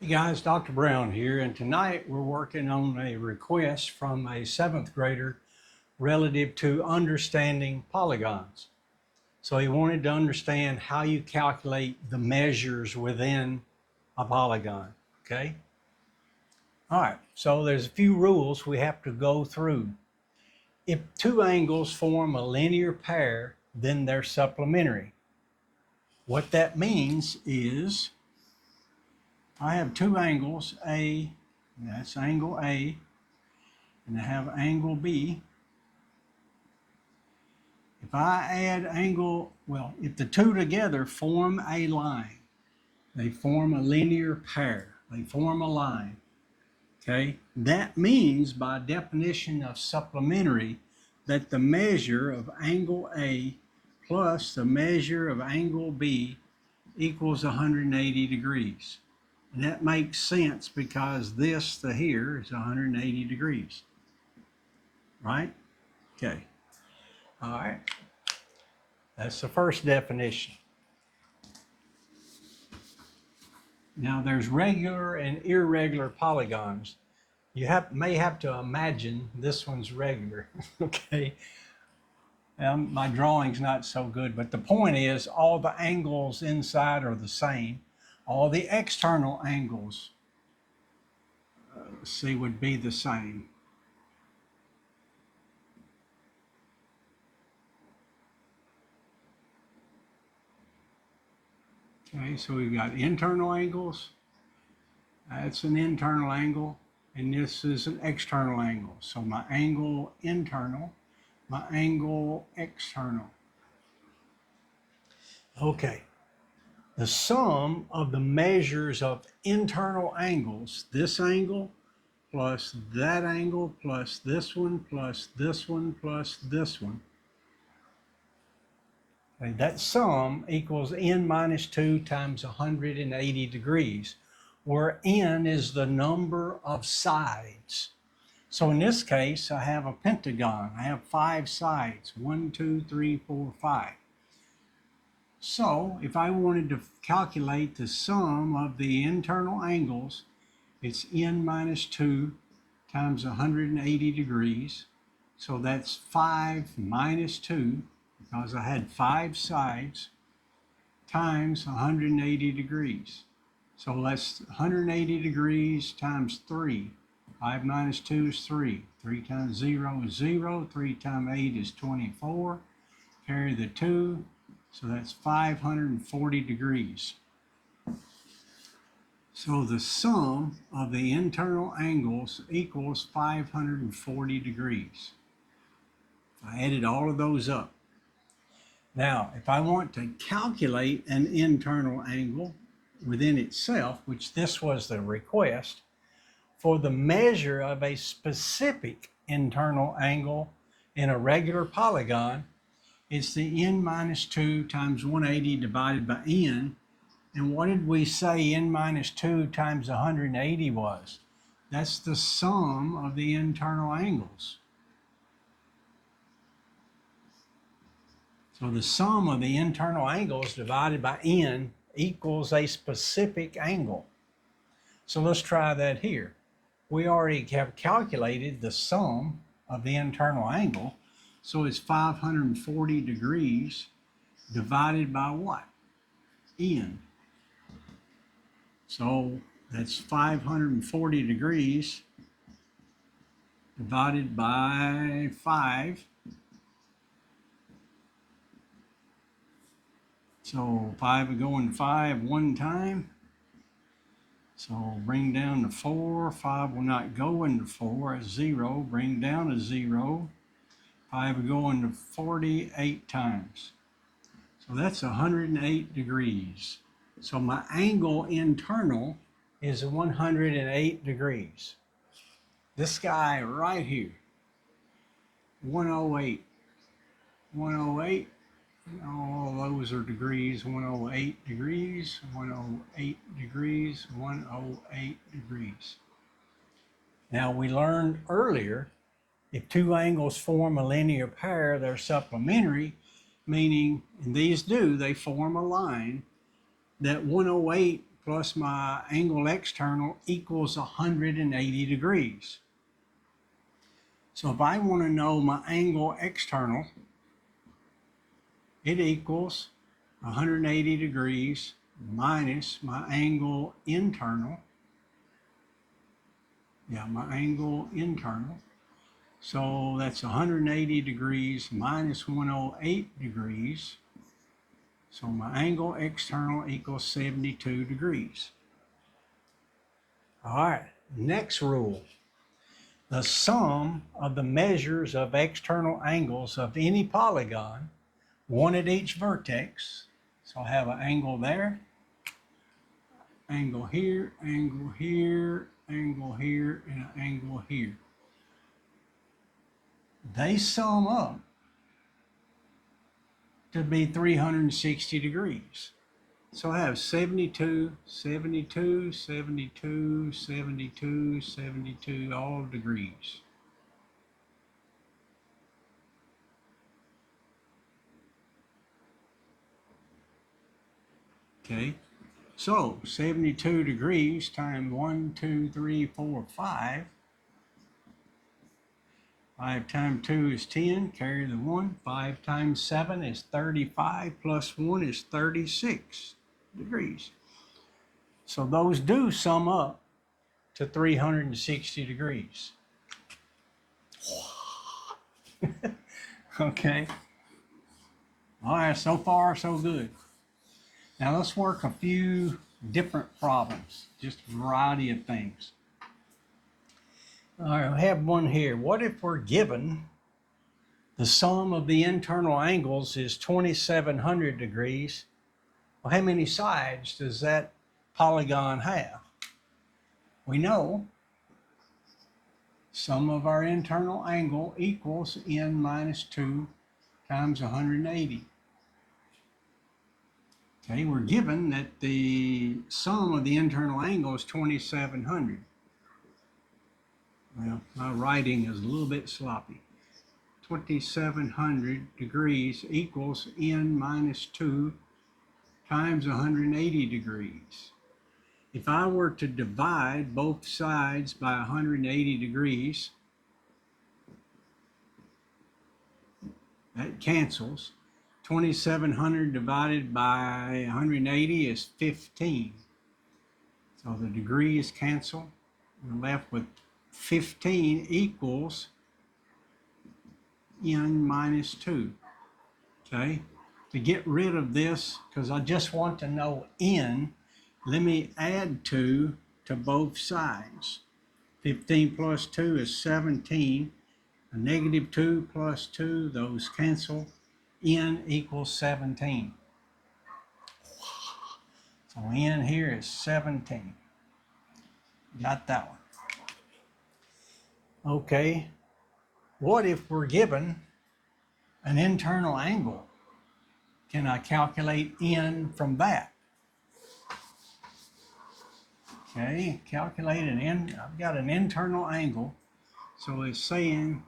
Hey guys, Dr. Brown here, and tonight we're working on a request from a 7th grader relative to understanding polygons. So he wanted to understand how you calculate the measures within a polygon, okay? All right, so there's a few rules we have to go through. If two angles form a linear pair, then they're supplementary. What that means is I have two angles, A, that's angle A, and I have angle B. If I add angle, if the two together form a line, they form a linear pair, they form a line, okay? That means by definition of supplementary that the measure of angle A plus the measure of angle B equals 180 degrees. And that makes sense because this to here is 180 degrees, right? Okay, all right. That's the first definition. Now there's regular and irregular polygons. You may have to imagine this one's regular, okay? My drawing's not so good, but the point is all the angles inside are the same. All the external angles, would be the same. Okay, so we've got internal angles. That's an internal angle, and this is an external angle. So my angle internal, my angle external. Okay, the sum of the measures of internal angles, this angle plus that angle plus this one plus this one plus this one, okay, that sum equals n minus 2 times 180 degrees, where n is the number of sides. So in this case, I have a pentagon. I have 5 sides, 1, 2, 3, 4, 5. So if I wanted to calculate the sum of the internal angles, it's n minus 2 times 180 degrees. So that's 5 minus 2, because I had 5 sides, times 180 degrees. So that's 180 degrees times 3. 5 minus 2 is 3. 3 times 0 is 0. 3 times 8 is 24. Carry the 2. So that's 540 degrees. So the sum of the internal angles equals 540 degrees. I added all of those up. Now, if I want to calculate an internal angle within itself, which this was the request, for the measure of a specific internal angle in a regular polygon, it's the n minus 2 times 180 divided by n. And what did we say n minus 2 times 180 was? That's the sum of the internal angles. So the sum of the internal angles divided by n equals a specific angle. So let's try that here. We already have calculated the sum of the internal angle. So it's 540 degrees divided by what? N. So that's 540 degrees divided by 5. So 5 will go into 5 one time. So bring down to 4. 5 will not go into 4 as 0. Bring down to 0. 5 will go into 48 times. So that's 108 degrees. So my angle internal is 108 degrees. This guy right here, 108. 108. All those are degrees. 108 degrees, 108 degrees, 108 degrees. Now we learned earlier, if two angles form a linear pair, they're supplementary, meaning, and these do, they form a line, that 108 plus my angle external equals 180 degrees. So if I want to know my angle external, it equals 180 degrees minus my angle internal. Yeah, my angle internal. So that's 180 degrees minus 108 degrees. So my angle external equals 72 degrees. All right, next rule. The sum of the measures of external angles of any polygon, one at each vertex. So I have an angle there, angle here, angle here, angle here, and an angle here. They sum up to be 360 degrees. So I have 72, 72, 72, 72, 72, all degrees. Okay, so 72 degrees times 1, 2, 3, 4, 5. 5 times 2 is 10, carry the 1. 5 times 7 is 35, plus 1 is 36 degrees. So those do sum up to 360 degrees. Okay. All right, so far so good. Now let's work a few different problems, just a variety of things. All right, I have one here. What if we're given the sum of the internal angles is 2700 degrees? Well, how many sides does that polygon have? We know sum of our internal angle equals n minus 2 times 180. Okay, we're given that the sum of the internal angle is 2700. Well, my writing is a little bit sloppy. 2700 degrees equals n minus 2 times 180 degrees. If I were to divide both sides by 180 degrees, that cancels. 2700 divided by 180 is 15. So the degrees cancel. We're left with 15 equals n minus 2. Okay? To get rid of this, because I just want to know n, let me add 2 to both sides. 15 plus 2 is 17. A negative 2 plus 2, those cancel. N equals 17. So n here is 17. Got that one. Okay, what if we're given an internal angle? Can I calculate n from that? Okay, calculate an n. I've got an internal angle. So it's saying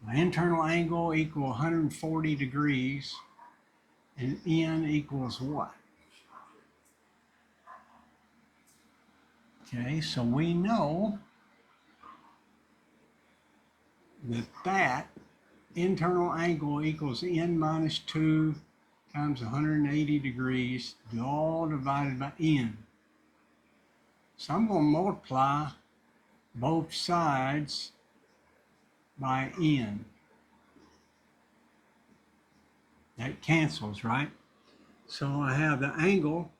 my internal angle equals 140 degrees and n equals what? Okay, so we know that internal angle equals n minus 2 times 180 degrees, all divided by n. So I'm going to multiply both sides by n. That cancels, right? So I have the angle,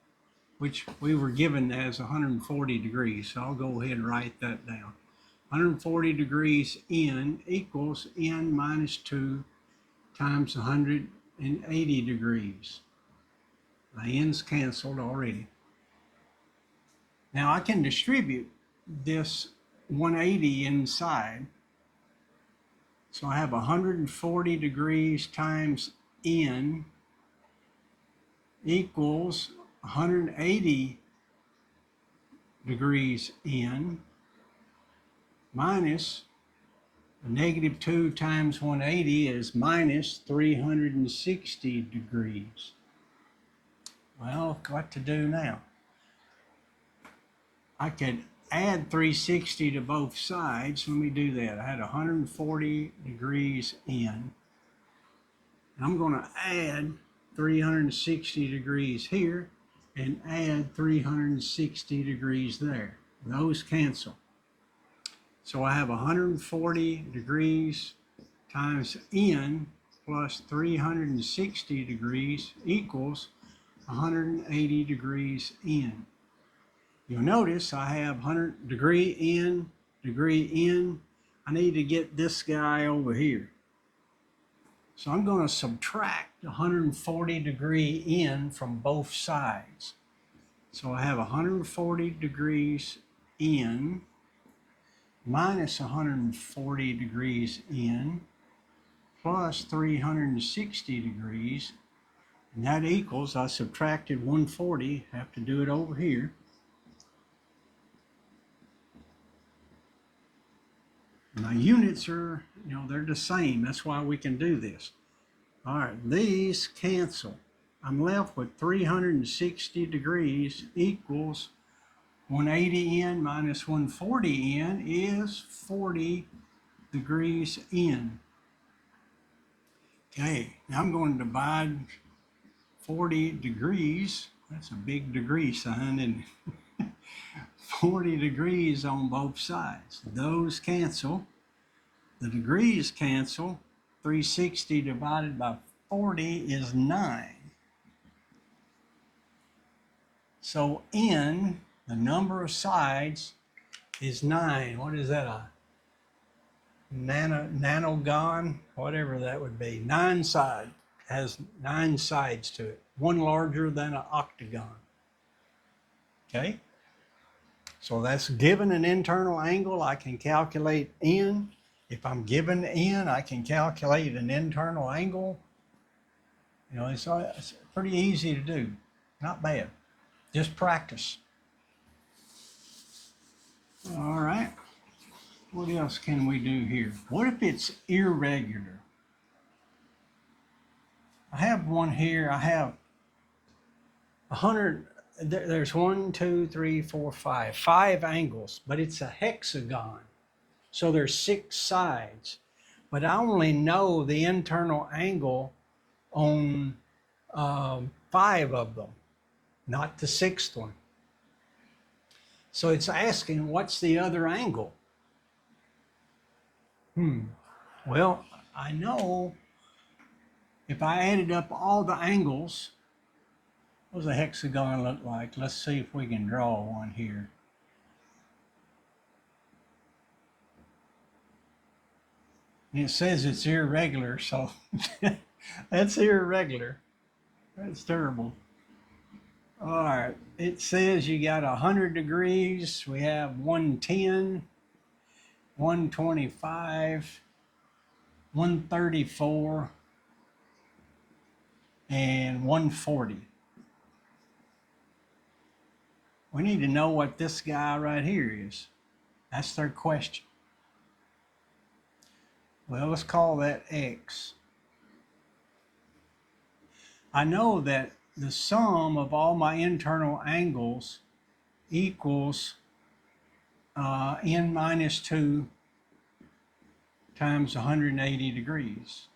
which we were given as 140 degrees. So I'll go ahead and write that down. 140 degrees n equals n minus 2 times 180 degrees. My n's canceled already. Now I can distribute this 180 inside. So I have 140 degrees times n equals 180 degrees n minus negative 2 times 180 is minus 360 degrees. Well, what to do now? I could add 360 to both sides. Let me do that. I had 140 degrees in. I'm going to add 360 degrees here and add 360 degrees there. Those cancel. So I have 140 degrees times n plus 360 degrees equals 180 degrees in. You'll notice I have 100 degree in, degree in. I need to get this guy over here. So I'm going to subtract 140 degree in from both sides. So I have 140 degrees in minus 140 degrees in plus 360 degrees. And that equals, I subtracted 140, have to do it over here. My units are, they're the same. That's why we can do this. All right, these cancel. I'm left with 360 degrees equals 180 in minus 140 in is 40 degrees in. Okay, now I'm going to divide 40 degrees. That's a big degree sign, and 40 degrees on both sides. Those cancel. The degrees cancel. 360 divided by 40 is 9. So n, the number of sides, is 9. What is that, a nanogon? Whatever that would be. 9 sides. Has 9 sides to it. One larger than an octagon. Okay? So that's given an internal angle, I can calculate n. If I'm given n, I can calculate an internal angle. It's pretty easy to do. Not bad. Just practice. All right. What else can we do here? What if it's irregular? I have one here. I have 100. There's 1, 2, 3, 4, 5. 5 angles, but it's a hexagon. So there's 6 sides. But I only know the internal angle on 5 of them, not the 6th one. So it's asking, what's the other angle? Well, I know if I added up all the angles, what does a hexagon look like? Let's see if we can draw one here. And it says it's irregular, so that's irregular. That's terrible. All right, it says you got 100 degrees. We have 110, 125, 134, and 140. We need to know what this guy right here is. That's their question. Well, let's call that X. I know that the sum of all my internal angles equals n minus 2 times 180 degrees.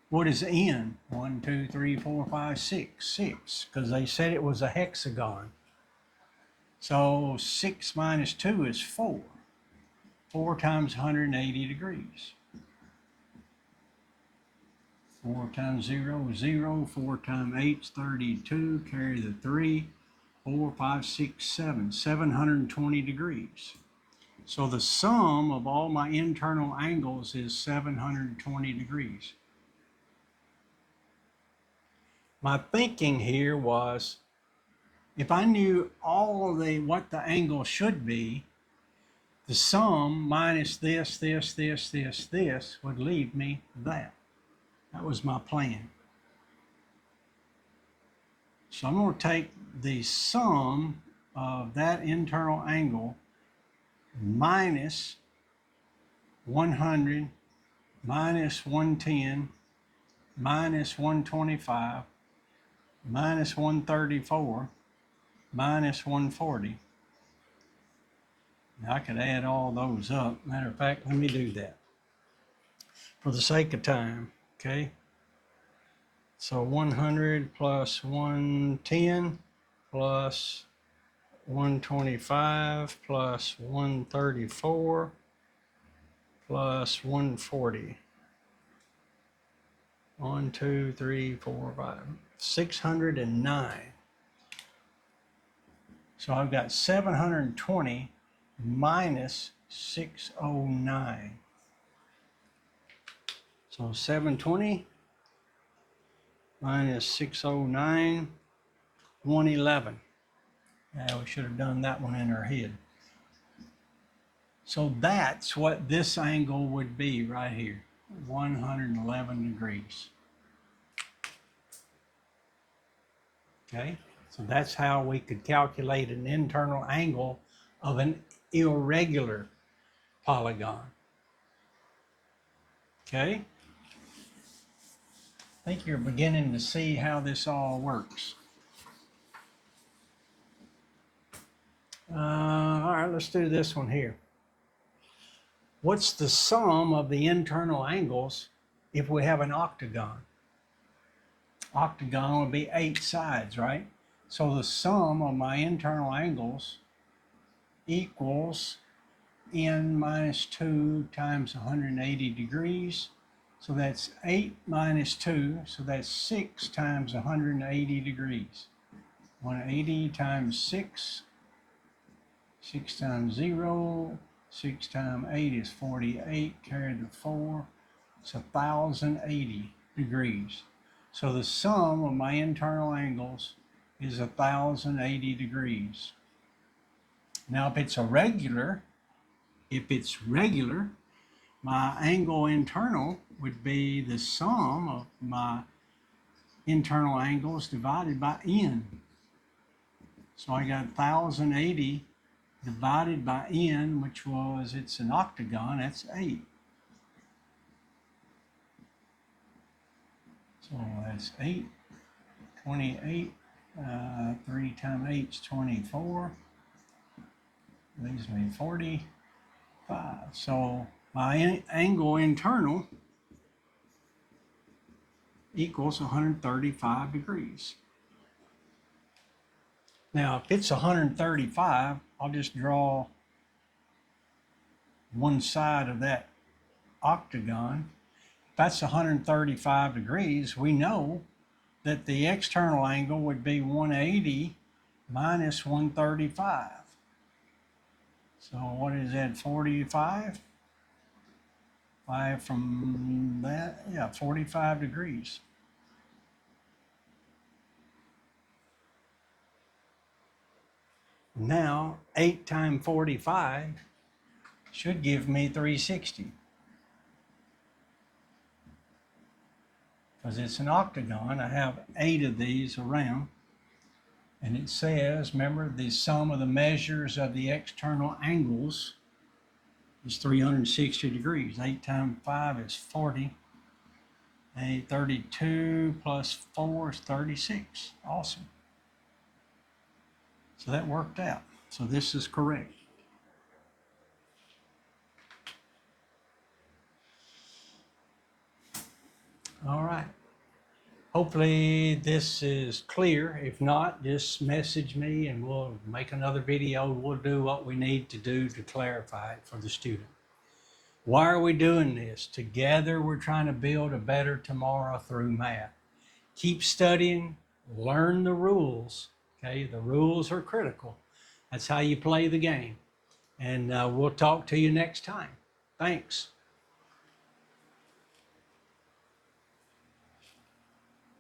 What is n? 1, 2, 3, 4, 5, 6. 6, because they said it was a hexagon. So 6 minus 2 is 4. 4 times 180 degrees. 4 times 0 is 0. 4 times 8 is 32. Carry the 3. 4, 5, 6, 7. 720 degrees. So the sum of all my internal angles is 720 degrees. My thinking here was, if I knew all of what the angle should be, the sum minus this, this, this, this, this would leave me that. That was my plan. So I'm going to take the sum of that internal angle minus 100 minus 110 minus 125 minus 134 minus 140. Now I could add all those up. Matter of fact, let me do that for the sake of time, okay? So 100 plus 110 plus 125 plus 134 plus 140. 1, 2, 3, 4, 5, 609. So I've got 720 minus 609. So 720 minus 609, 111. Yeah, we should have done that one in our head. So that's what this angle would be right here, 111 degrees. Okay, so that's how we could calculate an internal angle of an irregular polygon. Okay, I think you're beginning to see how this all works. All right, let's do this one here. What's the sum of the internal angles if we have an octagon? Octagon would be 8 sides, right? So the sum of my internal angles equals n minus 2 times 180 degrees. So that's 8 minus 2, so that's 6 times 180 degrees. 180 times 6, 6 times 0, 6 times 8 is 48, carry the 4, it's 1,080 degrees. So the sum of my internal angles is 1,080 degrees. Now if it's regular, my angle internal would be the sum of my internal angles divided by n. So I got 1,080 divided by n, which was, it's an octagon, that's 8. So that's 8, 28, 3 times 8 is 24, leaves me 45. So my angle internal equals 135 degrees. Now, if it's 135, I'll just draw one side of that octagon. If that's 135 degrees, we know that the external angle would be 180 minus 135. So what is that, 45? 5 from that, yeah, 45 degrees. Now, 8 times 45 should give me 360. Because it's an octagon, I have 8 of these around. And it says, remember, the sum of the measures of the external angles is 360 degrees. 8 times 5 is 40. 32 plus 4 is 36. Awesome. So that worked out. So this is correct. All right. Hopefully this is clear. If not, just message me and we'll make another video. We'll do what we need to do to clarify it for the student. Why are we doing this? Together we're trying to build a better tomorrow through math. Keep studying, learn the rules. Okay, the rules are critical. That's how you play the game. And we'll talk to you next time. Thanks.